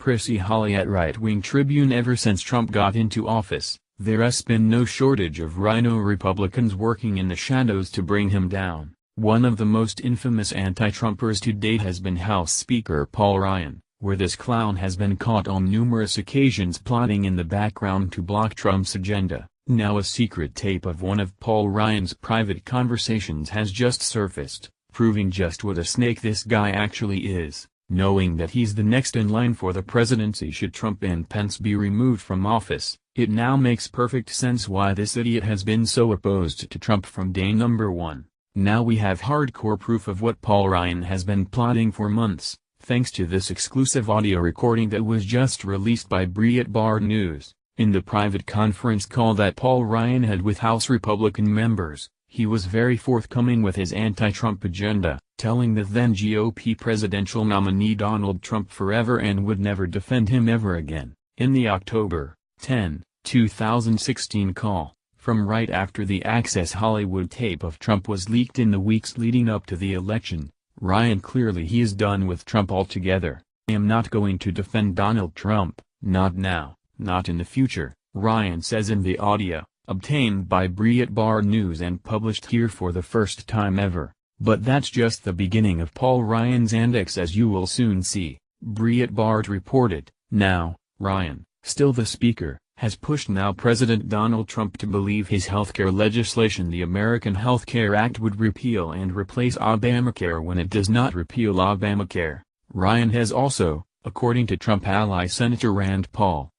Prissy Holly at Right Wing Tribune. Ever since Trump got into office, there's been no shortage of rhino Republicans working in the shadows to bring him down. One of the most infamous anti-Trumpers to date has been House Speaker Paul Ryan, where this clown has been caught on numerous occasions plotting in the background to block Trump's agenda. Now a secret tape of one of Paul Ryan's private conversations has just surfaced, proving just what a snake this guy actually is. Knowing that he's the next in line for the presidency should Trump and Pence be removed from office, it now makes perfect sense why this idiot has been so opposed to Trump from day number one. Now we have hardcore proof of what Paul Ryan has been plotting for months, thanks to this exclusive audio recording that was just released by Breitbart News. In the private conference call that Paul Ryan had with House Republican members, he was very forthcoming with his anti-Trump agenda, telling the then GOP presidential nominee Donald Trump forever and would never defend him ever again. In the October 10, 2016 call, from right after the Access Hollywood tape of Trump was leaked in the weeks leading up to the election, Ryan clearly he is done with Trump altogether. "I am not going to defend Donald Trump, not now. Not in the future," Ryan says in the audio, obtained by Breitbart News and published here for the first time ever. But that's just the beginning of Paul Ryan's antics, as you will soon see, Breitbart reported. Now, Ryan, still the speaker, has pushed now President Donald Trump to believe his healthcare legislation, the American Health Care Act, would repeal and replace Obamacare when it does not repeal Obamacare. Ryan has also, according to Trump ally Senator Rand Paul,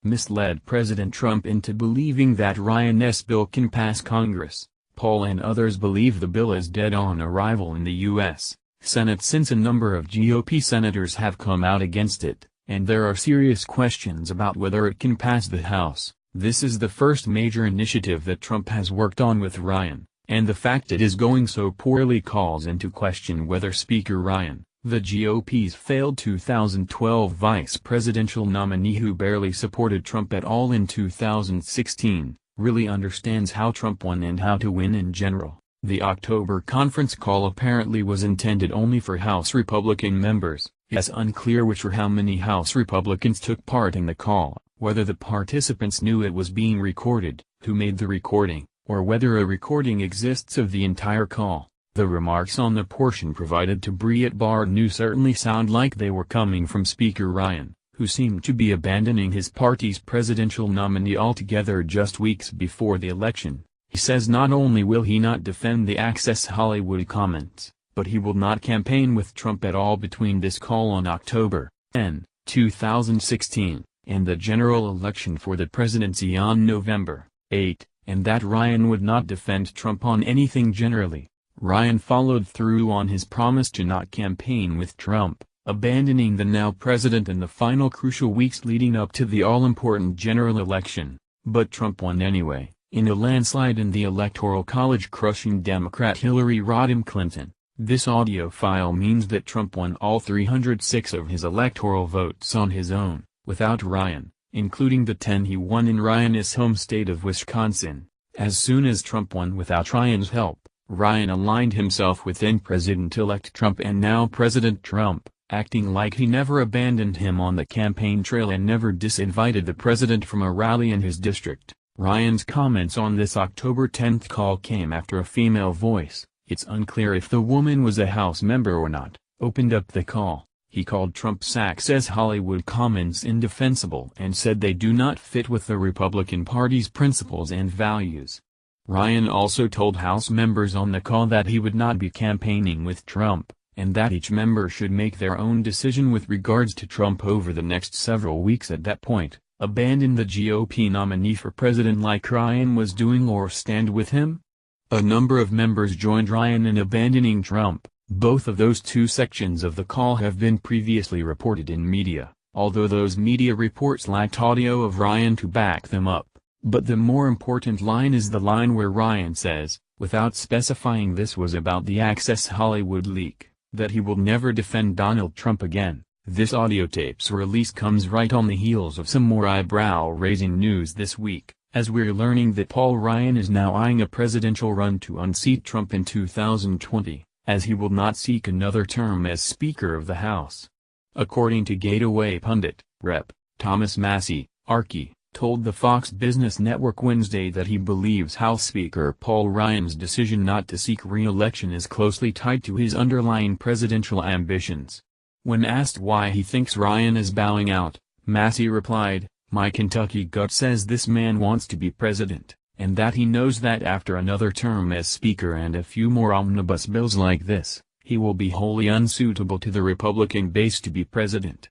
misled President Trump into believing that Ryan's bill can pass Congress. Paul and others believe the bill is dead on arrival in the U.S. Senate since a number of GOP senators have come out against it, and there are serious questions about whether it can pass the House. This is the first major initiative that Trump has worked on with Ryan, and the fact it is going so poorly calls into question whether Speaker Ryan, the GOP's failed 2012 vice presidential nominee who barely supported Trump at all in 2016, really understands how Trump won and how to win in general. The October conference call apparently was intended only for House Republican members. It's unclear which or how many House Republicans took part in the call, whether the participants knew it was being recorded, who made the recording, or whether a recording exists of the entire call. The remarks on the portion provided to Breitbart News certainly sound like they were coming from Speaker Ryan, who seemed to be abandoning his party's presidential nominee altogether just weeks before the election. He says not only will he not defend the Access Hollywood comments, but he will not campaign with Trump at all between this call on October 10, 2016, and the general election for the presidency on November 8, and that Ryan would not defend Trump on anything generally. Ryan followed through on his promise to not campaign with Trump, abandoning the now president in the final crucial weeks leading up to the all-important general election. But Trump won anyway, in a landslide in the Electoral College, crushing Democrat Hillary Rodham Clinton. This audio file means that Trump won all 306 of his electoral votes on his own, without Ryan, including the 10 he won in Ryan's home state of Wisconsin. As soon as Trump won without Ryan's help, Ryan aligned himself with then President-elect Trump and now President Trump, acting like he never abandoned him on the campaign trail and never disinvited the president from a rally in his district. Ryan's comments on this October 10 call came after a female voice, it's unclear if the woman was a House member or not, opened up the call. He called Trump's Access Hollywood comments indefensible and said they do not fit with the Republican Party's principles and values. Ryan also told House members on the call that he would not be campaigning with Trump, and that each member should make their own decision with regards to Trump over the next several weeks. At that point, abandon the GOP nominee for president like Ryan was doing or stand with him? A number of members joined Ryan in abandoning Trump. Both of those two sections of the call have been previously reported in media, although those media reports lacked audio of Ryan to back them up. But the more important line is the line where Ryan says, without specifying this was about the Access Hollywood leak, that he will never defend Donald Trump again. This audio tape's release comes right on the heels of some more eyebrow-raising news this week, as we're learning that Paul Ryan is now eyeing a presidential run to unseat Trump in 2020, as he will not seek another term as Speaker of the House. According to Gateway pundit, Rep. Thomas Massie, Archie, told the Fox Business Network Wednesday that he believes House Speaker Paul Ryan's decision not to seek re-election is closely tied to his underlying presidential ambitions. When asked why he thinks Ryan is bowing out, Massie replied, "My Kentucky gut says this man wants to be president, and that he knows that after another term as Speaker and a few more omnibus bills like this, he will be wholly unsuitable to the Republican base to be president."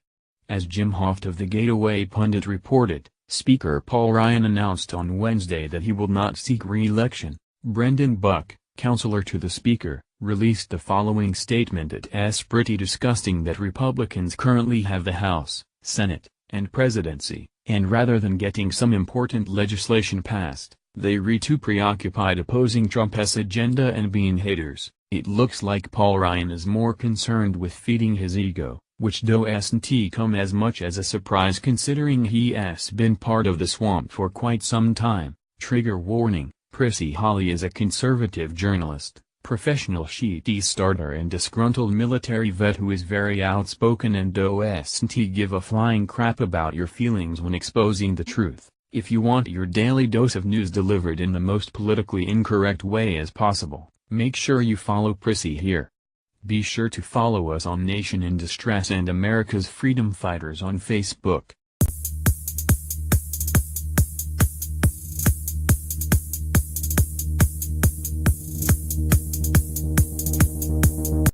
As Jim Hoft of the Gateway pundit reported, Speaker Paul Ryan announced on Wednesday that he will not seek re-election. Brendan Buck, counselor to the Speaker, released the following statement: "It's pretty disgusting that Republicans currently have the House, Senate, and presidency, and rather than getting some important legislation passed, they're too preoccupied opposing Trump's agenda and being haters. It looks like Paul Ryan is more concerned with feeding his ego, which doesn't come as much as a surprise considering he has been part of the swamp for quite some time." Trigger warning: Prissy Holly is a conservative journalist, professional sheetie starter and disgruntled military vet who is very outspoken and doesn't give a flying crap about your feelings when exposing the truth. If you want your daily dose of news delivered in the most politically incorrect way as possible, make sure you follow Prissy here. Be sure to follow us on Nation in Distress and America's Freedom Fighters on Facebook.